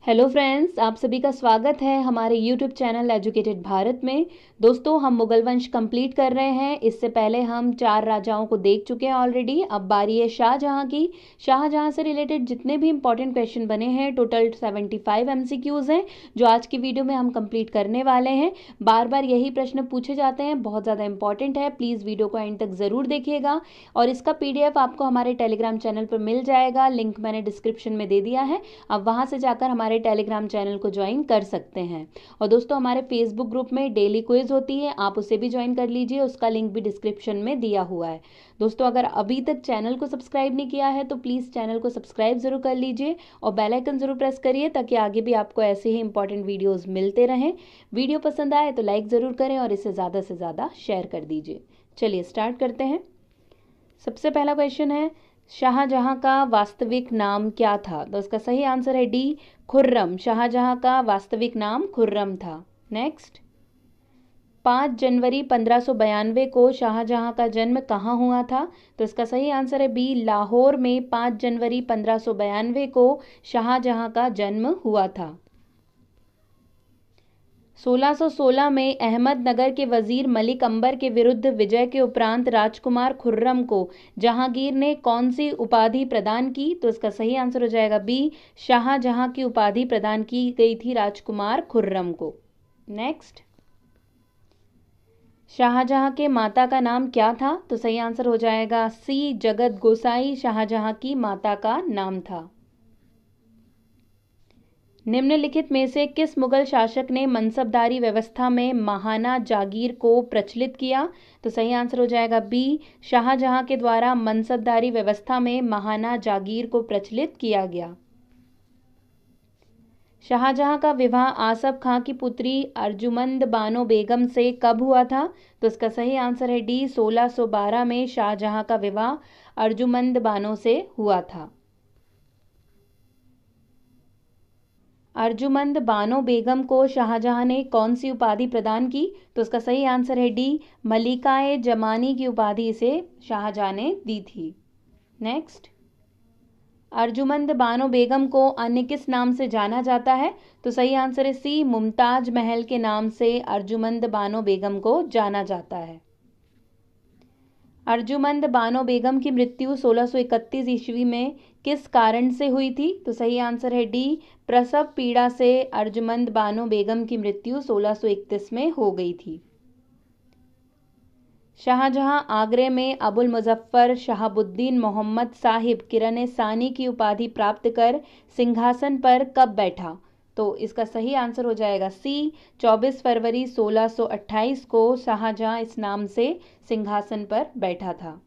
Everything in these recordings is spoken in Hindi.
हेलो फ्रेंड्स, आप सभी का स्वागत है हमारे यूट्यूब चैनल एजुकेटेड भारत में। दोस्तों, हम मुगल वंश कंप्लीट कर रहे हैं। इससे पहले हम 4 राजाओं को देख चुके हैं ऑलरेडी। अब बारी है शाहजहां की। शाहजहां से रिलेटेड जितने भी इंपॉर्टेंट क्वेश्चन बने हैं, टोटल 75 एमसीक्यूज हैं जो आज की वीडियो में हम कंप्लीट करने वाले हैं। बार बार यही प्रश्न पूछे जाते हैं, बहुत ज़्यादा इंपॉर्टेंट है। प्लीज़ वीडियो को एंड तक ज़रूर देखिएगा और इसका PDF आपको हमारे टेलीग्राम चैनल पर मिल जाएगा। लिंक मैंने डिस्क्रिप्शन में दे दिया है। अब वहाँ से जाकर हमारे टेलीग्राम चैनल को ज्वाइन कर सकते हैं। और दोस्तों, हमारे फेसबुक ग्रुप में डेली क्विज होती है, आप उसे भी ज्वाइन कर लीजिए। उसका लिंक भी डिस्क्रिप्शन में दिया हुआ है। दोस्तों, अगर अभी तक चैनल को सब्सक्राइब नहीं किया है तो प्लीज़ चैनल को सब्सक्राइब जरूर कर लीजिए और बेल आइकन जरूर प्रेस करिए ताकि आगे भी आपको ऐसे ही इंपॉर्टेंट वीडियोज़ मिलते रहें। वीडियो पसंद आए तो लाइक ज़रूर करें और इसे ज़्यादा से ज़्यादा शेयर कर दीजिए। चलिए स्टार्ट करते हैं। सबसे पहला क्वेश्चन है, शाहजहां का वास्तविक नाम क्या था? तो इसका सही आंसर है डी, खुर्रम। शाहजहां का वास्तविक नाम खुर्रम था। नेक्स्ट, 5 जनवरी 1592 को शाहजहां का जन्म कहाँ हुआ था? तो इसका सही आंसर है बी, लाहौर में 5 जनवरी 1592 को शाहजहां का जन्म हुआ था। 1616 में अहमदनगर के वजीर मलिक अंबर के विरुद्ध विजय के उपरांत राजकुमार खुर्रम को जहांगीर ने कौन सी उपाधि प्रदान की? तो इसका सही आंसर हो जाएगा बी, शाहजहां की उपाधि प्रदान की गई थी राजकुमार खुर्रम को। नेक्स्ट, शाहजहां के माता का नाम क्या था? तो सही आंसर हो जाएगा सी, जगत गोसाई शाहजहां की माता का नाम था। निम्नलिखित में से किस मुगल शासक ने मनसबदारी व्यवस्था में महाना जागीर को प्रचलित किया? तो सही आंसर हो जाएगा बी, शाहजहां के द्वारा मनसबदारी व्यवस्था में महाना जागीर को प्रचलित किया गया। शाहजहां का विवाह आसफ खां की पुत्री अर्जुमंद बानो बेगम से कब हुआ था? तो इसका सही आंसर है डी, 1612 में शाहजहां का विवाह अर्जुमंद बानो से हुआ था। अर्जुमंद बानो बेगम को शाहजहां ने कौन सी उपाधि प्रदान की? तो उसका सही आंसर है डी, मलिकाए जमानी की उपाधि इसे शाहजहां ने दी थी। नेक्स्ट, अर्जुमंद बानो बेगम को अन्य किस नाम से जाना जाता है? तो सही आंसर है सी, मुमताज महल के नाम से अर्जुमंद बानो बेगम को जाना जाता है। अर्जुमंद बानो बेगम की मृत्यु 1631 ईस्वी में किस कारण से हुई थी? तो सही आंसर है डी, प्रसव पीड़ा से अर्जुमंद बानो बेगम की मृत्यु 1631 में हो गई थी। शाहजहां आगरे में अबुल मुजफ्फर शहाबुद्दीन मोहम्मद साहिब किरण सानी की उपाधि प्राप्त कर सिंहासन पर कब बैठा? तो इसका सही आंसर हो जाएगा सी, 24 फरवरी 1628 को शाहजहां इस नाम से सिंहासन पर बैठा था।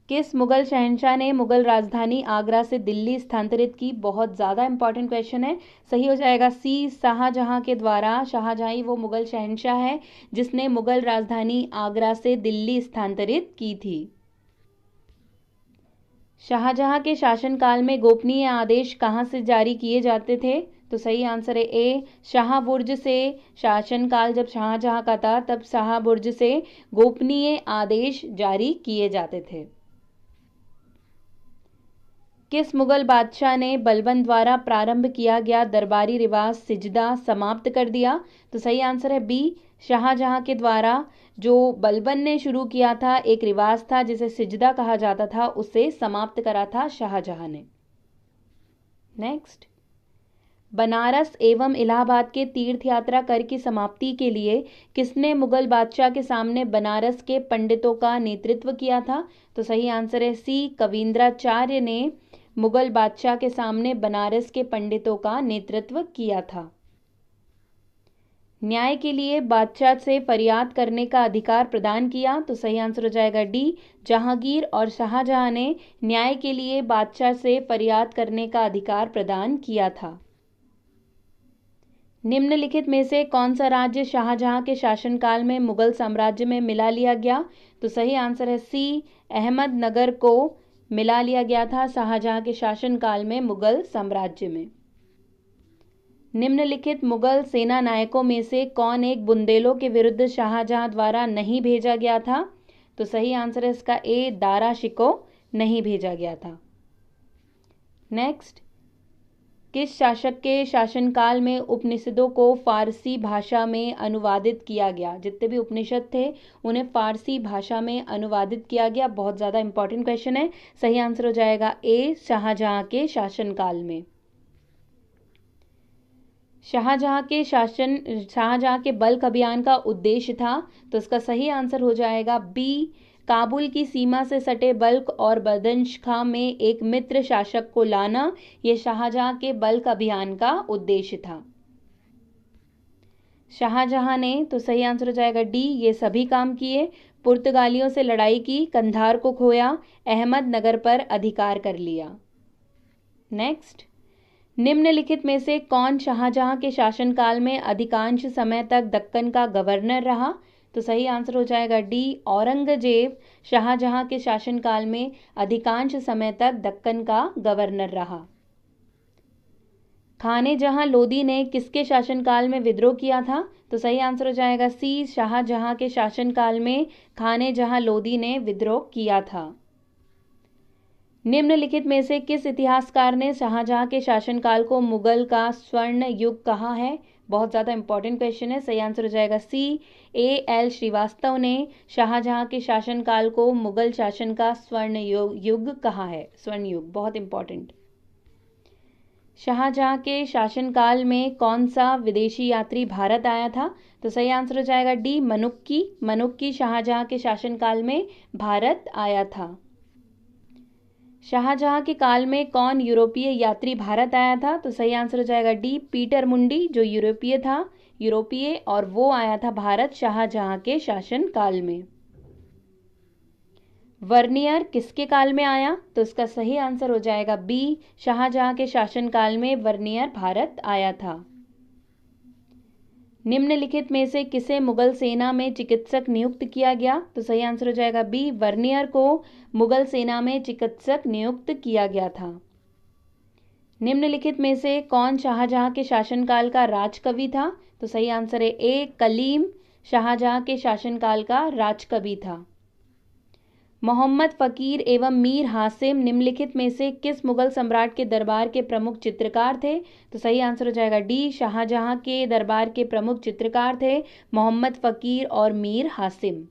किस मुगल शहंशाह ने मुगल राजधानी आगरा से दिल्ली स्थानांतरित की? बहुत ज़्यादा इंपॉर्टेंट क्वेश्चन है। सही हो जाएगा सी, शाहजहां के द्वारा। शाहजहां ही वो मुगल शहंशाह है जिसने मुगल राजधानी आगरा से दिल्ली स्थानांतरित की थी। शाहजहां के शासनकाल में गोपनीय आदेश कहाँ से जारी किए जाते थे? तो सही आंसर है ए, शाह बुर्ज से। शासनकाल जब शाहजहां का था तब शाह बुर्ज से गोपनीय आदेश जारी किए जाते थे। किस मुगल बादशाह ने बलबन द्वारा प्रारंभ किया गया दरबारी रिवाज सिजदा समाप्त कर दिया? तो सही आंसर है बी, शाहजहां के द्वारा जो बलबन ने शुरू किया था एक रिवाज था जिसे सिजदा कहा जाता था, उसे समाप्त करा था शाहजहां ने। नेक्स्ट, बनारस एवं इलाहाबाद के तीर्थ यात्रा कर की समाप्ति के लिए किसने मुगल बादशाह के सामने बनारस के पंडितों का नेतृत्व किया था? तो सही आंसर है सी, कविंद्राचार्य ने मुगल बादशाह के सामने बनारस के पंडितों का नेतृत्व किया था। न्याय के लिए बादशाह से फरियाद करने का अधिकार प्रदान किया? तो सही आंसर हो जाएगा डी, जहांगीर और शाहजहां ने न्याय के लिए बादशाह से फरियाद करने का अधिकार प्रदान किया था। निम्नलिखित में से कौन सा राज्य शाहजहां के शासनकाल में मुगल साम्राज्य में मिला लिया गया? तो सही आंसर है सी, अहमदनगर को मिला लिया गया था शाहजहां के शासनकाल में मुगल साम्राज्य में। निम्नलिखित मुगल सेना नायकों में से कौन एक बुंदेलों के विरुद्ध शाहजहां द्वारा नहीं भेजा गया था? तो सही आंसर है इसका ए, दारा शिकोह नहीं भेजा गया था। नेक्स्ट, किस शासक के शासनकाल में उपनिषदों को फारसी भाषा में अनुवादित किया गया? जितने भी उपनिषद थे उन्हें फारसी भाषा में अनुवादित किया गया। बहुत ज़्यादा इंपॉर्टेंट क्वेश्चन है। सही आंसर हो जाएगा ए, शाहजहां के शासनकाल में। शाहजहां के बल्क अभियान का उद्देश्य था, तो इसका सही आंसर हो जाएगा बी, काबुल की सीमा से सटे बल्क और बदनश खां में एक मित्र शासक को लाना। यह शाहजहां के बल्क अभियान का उद्देश्य था। शाहजहां ने, तो सही आंसर हो जाएगा डी, ये सभी काम किए। पुर्तगालियों से लड़ाई की, कंधार को खोया, अहमदनगर पर अधिकार कर लिया। नेक्स्ट, निम्नलिखित में से कौन शाहजहां के शासनकाल में अधिकांश समय तक दक्कन का गवर्नर रहा? तो सही आंसर हो जाएगा डी, औरंगजेब शाहजहां के शासनकाल में अधिकांश समय तक दक्कन का गवर्नर रहा। खाने जहां लोदी ने किसके शासनकाल में विद्रोह किया था? तो सही आंसर हो जाएगा सी, शाहजहां के शासनकाल में खाने जहां लोदी ने विद्रोह किया था। निम्नलिखित में से किस इतिहासकार ने शाहजहां के शासनकाल को मुगल का स्वर्ण युग कहा है? बहुत ज़्यादा इंपॉर्टेंट क्वेश्चन है। सही आंसर हो जाएगा सी, A.L. श्रीवास्तव ने शाहजहां के शासनकाल को मुगल शासन का स्वर्ण युग कहा है। स्वर्ण युग बहुत इंपॉर्टेंट। शाहजहां के शासनकाल में कौन सा विदेशी यात्री भारत आया था? तो सही आंसर हो जाएगा डी, मनुक्की। मनुक्की शाहजहां के शासनकाल में भारत आया था। शाहजहां के काल में कौन यूरोपीय यात्री भारत आया था? तो सही आंसर हो जाएगा डी, पीटर मुंडी, जो यूरोपीय और वो आया था भारत शाहजहां के शासन काल में। वर्नियर किसके काल में आया? तो इसका सही आंसर हो जाएगा बी, शाहजहां के शासन काल में वर्नियर भारत आया था। निम्नलिखित में से किसे मुगल सेना में चिकित्सक नियुक्त किया गया? तो सही आंसर हो जाएगा बी, वर्नियर को मुगल सेना में चिकित्सक नियुक्त किया गया था। निम्नलिखित में से कौन शाहजहां के शासनकाल का राजकवि था? तो सही आंसर है ए, कलीम शाहजहां के शासनकाल का राजकवि था। मोहम्मद फकीर एवं मीर हासिम निम्नलिखित में से किस मुगल सम्राट के दरबार के प्रमुख चित्रकार थे? तो सही आंसर हो जाएगा डी, शाहजहां के दरबार के प्रमुख चित्रकार थे मोहम्मद फकीर और मीर हासिम।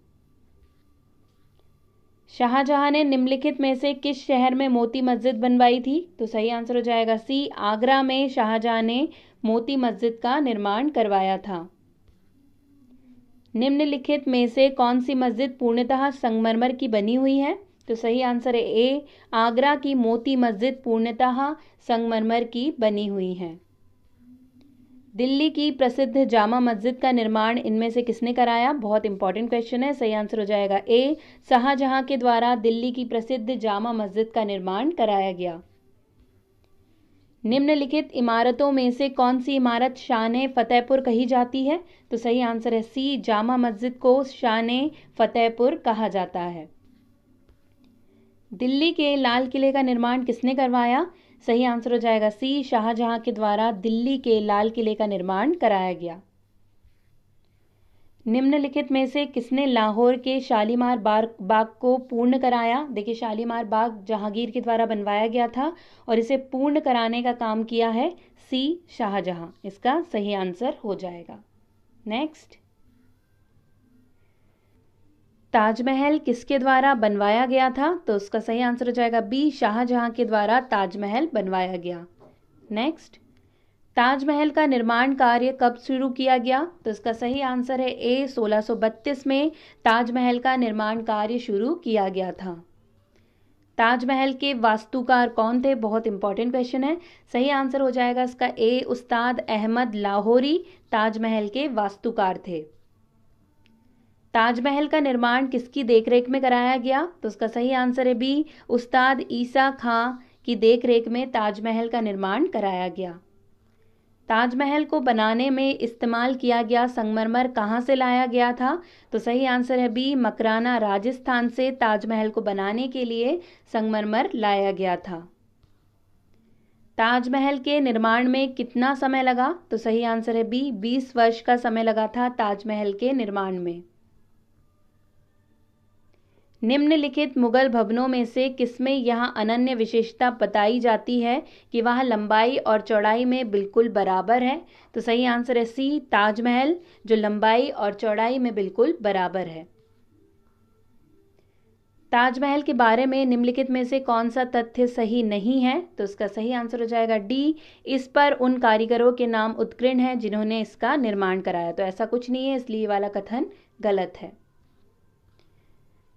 शाहजहां ने निम्नलिखित में से किस शहर में मोती मस्जिद बनवाई थी? तो सही आंसर हो जाएगा सी, आगरा में शाहजहां ने मोती मस्जिद का निर्माण करवाया था। निम्नलिखित में से कौन सी मस्जिद पूर्णतः संगमरमर की बनी हुई है? तो सही आंसर है ए, आगरा की मोती मस्जिद पूर्णतः संगमरमर की बनी हुई है। दिल्ली की प्रसिद्ध जामा मस्जिद का निर्माण इनमें से किसने कराया? बहुत इंपॉर्टेंट क्वेश्चन है। सही आंसर हो जाएगा ए, शाहजहां के द्वारा दिल्ली की प्रसिद्ध जामा मस्जिद का निर्माण कराया गया। निम्नलिखित इमारतों में से कौन सी इमारत शान फतेहपुर कही जाती है? तो सही आंसर है सी, जामा मस्जिद को शान फतेहपुर कहा जाता है। दिल्ली के लाल किले का निर्माण किसने करवाया? सही आंसर हो जाएगा सी, शाहजहां के द्वारा दिल्ली के लाल किले का निर्माण कराया गया। निम्नलिखित में से किसने लाहौर के शालीमार बाग को पूर्ण कराया? देखिए, शालीमार बाग जहांगीर के द्वारा बनवाया गया था और इसे पूर्ण कराने का काम किया है सी, शाहजहां। इसका सही आंसर हो जाएगा। नेक्स्ट, ताजमहल किसके द्वारा बनवाया गया था? तो उसका सही आंसर हो जाएगा बी, शाहजहां के द्वारा ताजमहल बनवाया गया। नेक्स्ट, ताजमहल का निर्माण कार्य कब शुरू किया गया? तो इसका सही आंसर है ए, 1632 में ताजमहल का निर्माण कार्य शुरू किया गया था। ताजमहल के वास्तुकार कौन थे? बहुत इंपॉर्टेंट क्वेश्चन है। सही आंसर हो जाएगा इसका ए, उस्ताद अहमद लाहौरी ताजमहल के वास्तुकार थे। ताजमहल का निर्माण किसकी देखरेख में कराया गया? तो उसका सही आंसर है बी, उस्ताद ईसा खां की देखरेख में ताजमहल का निर्माण कराया गया। ताजमहल को बनाने में इस्तेमाल किया गया संगमरमर कहाँ से लाया गया था? तो सही आंसर है बी, मकराना राजस्थान से ताजमहल को बनाने के लिए संगमरमर लाया गया था। ताजमहल के निर्माण में कितना समय लगा? तो सही आंसर है बी, 20 वर्ष का समय लगा था ताजमहल के निर्माण में। निम्नलिखित मुगल भवनों में से किसमें यह अनन्य विशेषता बताई जाती है कि वह लंबाई और चौड़ाई में बिल्कुल बराबर है? तो सही आंसर है सी, ताजमहल, जो लंबाई और चौड़ाई में बिल्कुल बराबर है। ताजमहल के बारे में निम्नलिखित में से कौन सा तथ्य सही नहीं है? तो इसका सही आंसर हो जाएगा डी, इस पर उन कारीगरों के नाम उत्कीर्ण हैं जिन्होंने इसका निर्माण कराया। तो ऐसा कुछ नहीं है, इसलिए ये वाला कथन गलत है।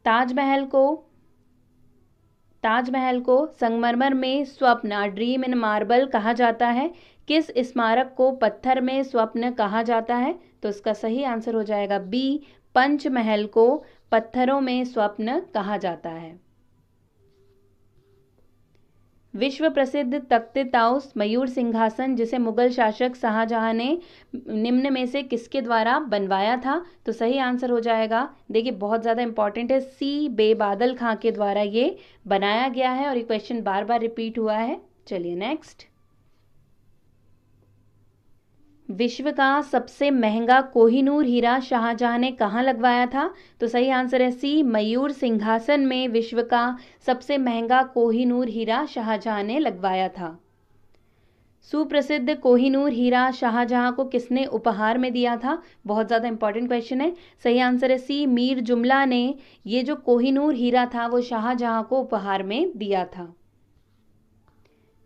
ताजमहल को संगमरमर में स्वप्न, अ ड्रीम इन मार्बल कहा जाता है। किस स्मारक को पत्थर में स्वप्न कहा जाता है? तो इसका सही आंसर हो जाएगा बी, पंचमहल को पत्थरों में स्वप्न कहा जाता है। विश्व प्रसिद्ध तख्ते ताउस मयूर सिंहासन जिसे मुगल शासक शाहजहां ने निम्न में से किसके द्वारा बनवाया था? तो सही आंसर हो जाएगा, देखिए बहुत ज़्यादा इंपॉर्टेंट है, सी, बेबादल खां के द्वारा ये बनाया गया है और ये क्वेश्चन बार बार रिपीट हुआ है। चलिए नेक्स्ट। विश्व का सबसे महंगा कोहिनूर हीरा शाहजहां ने कहाँ लगवाया था? तो सही आंसर है सी, मयूर सिंहासन में विश्व का सबसे महंगा कोहिनूर हीरा शाहजहां ने लगवाया था। सुप्रसिद्ध कोहिनूर हीरा शाहजहां को किसने उपहार में दिया था? बहुत ज़्यादा इंपॉर्टेंट क्वेश्चन है। सही आंसर है सी, मीर जुमला ने ये जो कोहिनूर हीरा था वो शाहजहां को उपहार में दिया था।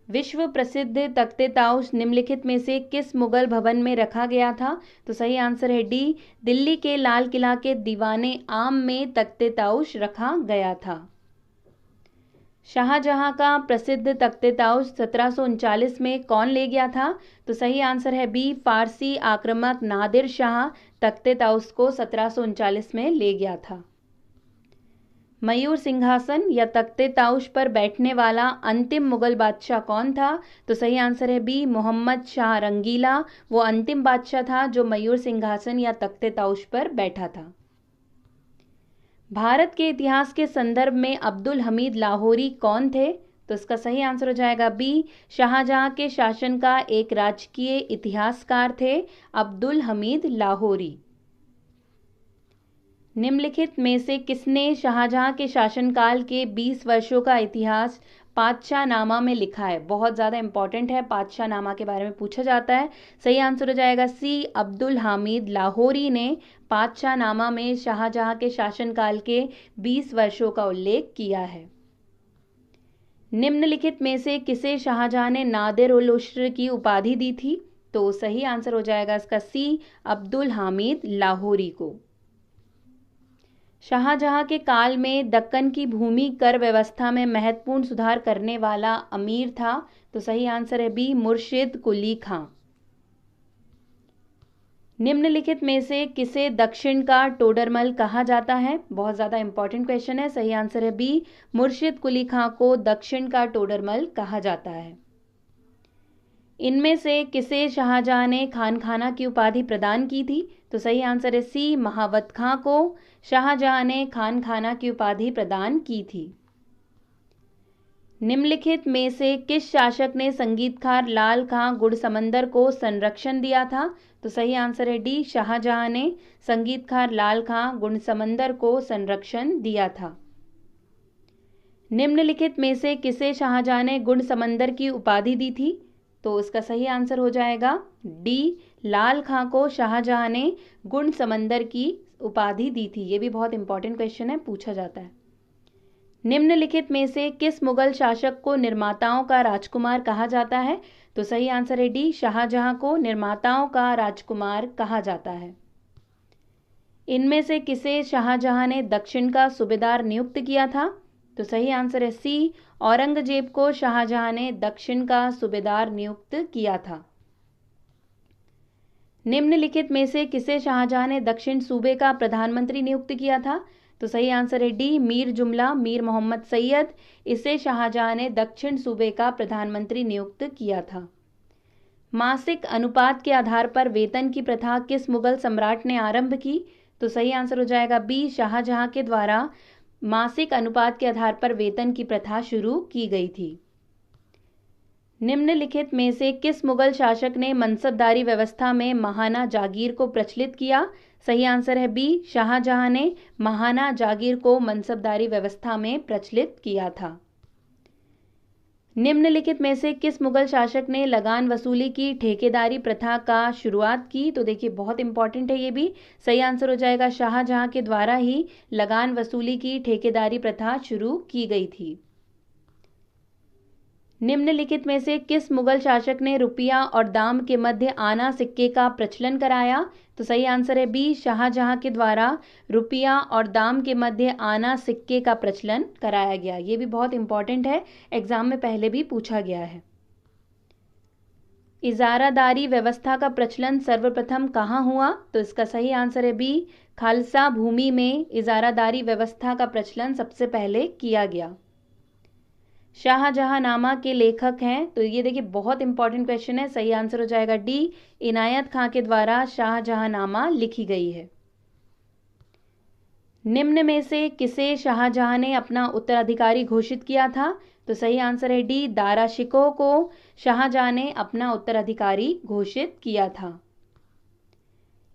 विश्व प्रसिद्ध तख्ते ताउस निम्नलिखित में से किस मुगल भवन में रखा गया था? तो सही आंसर है डी, दिल्ली के लाल किला के दीवाने आम में तख्ते ताउस रखा गया था। शाहजहां का प्रसिद्ध तख्ते ताउस 1739 में कौन ले गया था? तो सही आंसर है बी, फारसी आक्रमक नादिर शाह तख्ते ताउस को 1739 में ले गया था। मयूर सिंहासन या तख्ते ताउस पर बैठने वाला अंतिम मुगल बादशाह कौन था? तो सही आंसर है बी, मोहम्मद शाह रंगीला वो अंतिम बादशाह था जो मयूर सिंहासन या तख्ते ताउस पर बैठा था। भारत के इतिहास के संदर्भ में अब्दुल हमीद लाहौरी कौन थे? तो इसका सही आंसर हो जाएगा बी, शाहजहां के शासन का एक राजकीय इतिहासकार थे अब्दुल हमीद लाहौरी। निम्नलिखित में से किसने शाहजहां के शासनकाल के 20 वर्षों का इतिहास पातशाहनामा में लिखा है? बहुत ज़्यादा इंपॉर्टेंट है, पातशाहनामा के बारे में पूछा जाता है। सही आंसर हो जाएगा सी, अब्दुल हामिद लाहौरी ने पातशाहनामा में शाहजहां के शासनकाल के 20 वर्षों का उल्लेख किया है। निम्नलिखित में से किसे शाहजहां ने नादिर उल उश्र की उपाधि दी थी? तो सही आंसर हो जाएगा इसका सी, अब्दुल हामिद लाहौरी को। शाहजहां के काल में दक्कन की भूमि कर व्यवस्था में महत्वपूर्ण सुधार करने वाला अमीर था। तो सही आंसर है बी, मुर्शिद कुली खां। निम्नलिखित में से किसे दक्षिण का टोडरमल कहा जाता है? बहुत ज़्यादा इंपॉर्टेंट क्वेश्चन है। सही आंसर है बी, मुर्शिद कुली खां को दक्षिण का टोडरमल कहा जाता है। इनमें से किसे शाहजहां ने खानखाना की उपाधि प्रदान की थी? तो सही आंसर है सी, महावत खां को शाहजहां ने खानखाना की उपाधि प्रदान की थी। निम्नलिखित में से किस शासक ने संगीतकार लाल खां गुड़समंदर को संरक्षण दिया था? तो सही आंसर है डी, शाहजहां ने संगीतकार लाल खां गुड़समंदर को संरक्षण दिया था। निम्नलिखित में से किसे शाहजहां ने गुड़समंदर की उपाधि दी थी? तो इसका सही आंसर हो जाएगा डी, लाल खां को शाहजहां ने गुण समंदर की उपाधि दी थी। ये भी बहुत इंपॉर्टेंट क्वेश्चन है, पूछा जाता है। निम्नलिखित में से किस मुगल शासक को निर्माताओं का राजकुमार कहा जाता है? तो सही आंसर है डी, शाहजहां को निर्माताओं का राजकुमार कहा जाता है। इनमें से किसे शाहजहां ने दक्षिण का सूबेदार नियुक्त किया था? तो सही आंसर है सी, औरंगजेब को शाहजहां ने दक्षिण का सूबेदार नियुक्त किया था। निम्नलिखित में से किसे शाहजहां ने दक्षिण सूबे का प्रधानमंत्री नियुक्त किया था? तो सही आंसर है डी, मीर जुमला, मीर मोहम्मद सैयद, इसे शाहजहां ने दक्षिण सूबे का प्रधानमंत्री नियुक्त किया था। मासिक अनुपात के आधार पर वेतन की प्रथा किस मुगल सम्राट ने आरंभ की? तो सही आंसर हो जाएगा बी, शाहजहां के द्वारा मासिक अनुपात के आधार पर वेतन की प्रथा शुरू की गई थी। निम्नलिखित में से किस मुगल शासक ने मनसबदारी व्यवस्था में महाना जागीर को प्रचलित किया? सही आंसर है बी, शाहजहां ने महाना जागीर को मनसबदारी व्यवस्था में प्रचलित किया था। निम्नलिखित में से किस मुगल शासक ने लगान वसूली की ठेकेदारी प्रथा का शुरुआत की? तो देखिए बहुत इंपॉर्टेंट है ये भी। सही आंसर हो जाएगा शाहजहां के द्वारा ही लगान वसूली की ठेकेदारी प्रथा शुरू की गई थी। निम्नलिखित में से किस मुगल शासक ने रुपया और दाम के मध्य आना सिक्के का प्रचलन कराया? तो सही आंसर है बी, शाहजहां के द्वारा रुपया और दाम के मध्य आना सिक्के का प्रचलन कराया गया। ये भी बहुत इंपॉर्टेंट है, एग्जाम में पहले भी पूछा गया है। इजारादारी व्यवस्था का प्रचलन सर्वप्रथम कहाँ हुआ? तो इसका सही आंसर है बी, खालसा भूमि में इजारादारी व्यवस्था का प्रचलन सबसे पहले किया गया। शाहजहांनामा के लेखक हैं? तो ये देखिए बहुत इंपॉर्टेंट क्वेश्चन है। सही आंसर हो जाएगा डी, इनायत खां के द्वारा शाहजहांनामा लिखी गई है। निम्न में से किसे शाहजहां ने अपना उत्तराधिकारी घोषित किया था? तो सही आंसर है डी, दारा शिकोह को शाहजहां ने अपना उत्तराधिकारी घोषित किया था।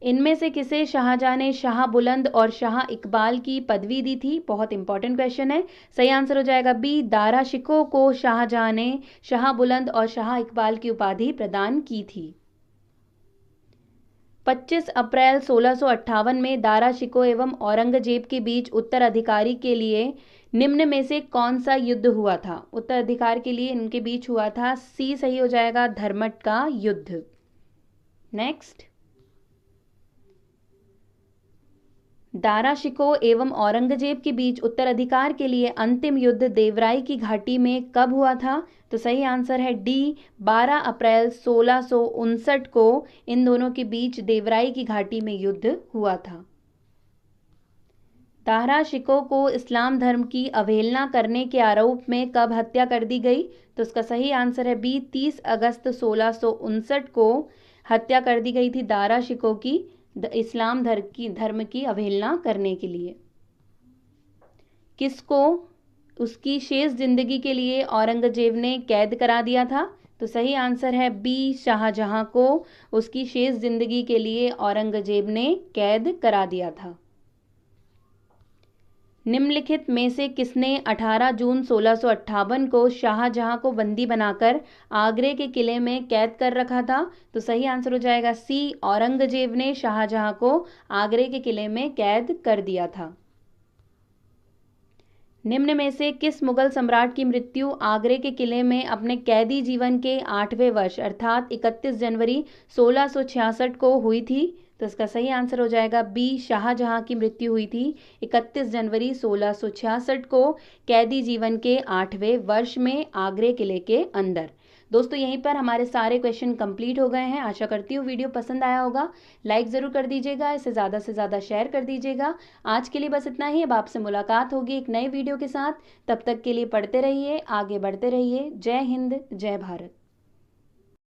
इनमें से किसे शाहजहां ने शाह बुलंद और शाह इकबाल की पदवी दी थी? बहुत इंपॉर्टेंट क्वेश्चन है। सही आंसर हो जाएगा बी, दारा शिकोह को शाहजहां ने शाह बुलंद और शाह इकबाल की उपाधि प्रदान की थी। 25 अप्रैल 1658 में दारा शिकोह एवं औरंगजेब के बीच उत्तराधिकारी के लिए निम्न में से कौन सा युद्ध हुआ था? उत्तराधिकार के लिए इनके बीच हुआ था। सी सही हो जाएगा, धर्मट का युद्ध। नेक्स्ट, दारा शिकोह एवं औरंगजेब के बीच उत्तराधिकार के लिए अंतिम युद्ध देवराई की घाटी में कब हुआ था? तो सही आंसर है डी, 12 अप्रैल 1659 को इन दोनों के बीच देवराई की घाटी में युद्ध हुआ था। दारा शिकोह को इस्लाम धर्म की अवहेलना करने के आरोप में कब हत्या कर दी गई? तो इसका सही आंसर है बी, 30 अगस्त 1659 को हत्या कर दी गई थी दारा शिकोह की इस्लाम धर्म की अवहेलना करने के लिए। किसको उसकी शेष जिंदगी के लिए औरंगजेब ने कैद करा दिया था? तो सही आंसर है बी, शाहजहां को उसकी शेष जिंदगी के लिए औरंगजेब ने कैद करा दिया था। निम्नलिखित में से किसने 18 जून 1658 को शाहजहां को बंदी बनाकर आगरे के किले में कैद कर रखा था? तो सही आंसर हो जाएगा सी, औरंगजेब ने शाहजहां को आगरे के किले में कैद कर दिया था। निम्न में से किस मुगल सम्राट की मृत्यु आगरे के किले में अपने कैदी जीवन के 8वें वर्ष अर्थात 31 जनवरी 1666 को हुई थी? तो इसका सही आंसर हो जाएगा बी, शाहजहां की मृत्यु हुई थी 31 जनवरी 1666 को कैदी जीवन के 8वें वर्ष में आगरे किले के अंदर। दोस्तों यहीं पर हमारे सारे क्वेश्चन कंप्लीट हो गए हैं। आशा करती हूँ वीडियो पसंद आया होगा। लाइक ज़रूर कर दीजिएगा, इसे ज़्यादा से ज़्यादा शेयर कर दीजिएगा। आज के लिए बस इतना ही। अब आपसे मुलाकात होगी एक नए वीडियो के साथ। तब तक के लिए पढ़ते रहिए, आगे बढ़ते रहिए। जय हिंद, जय भारत।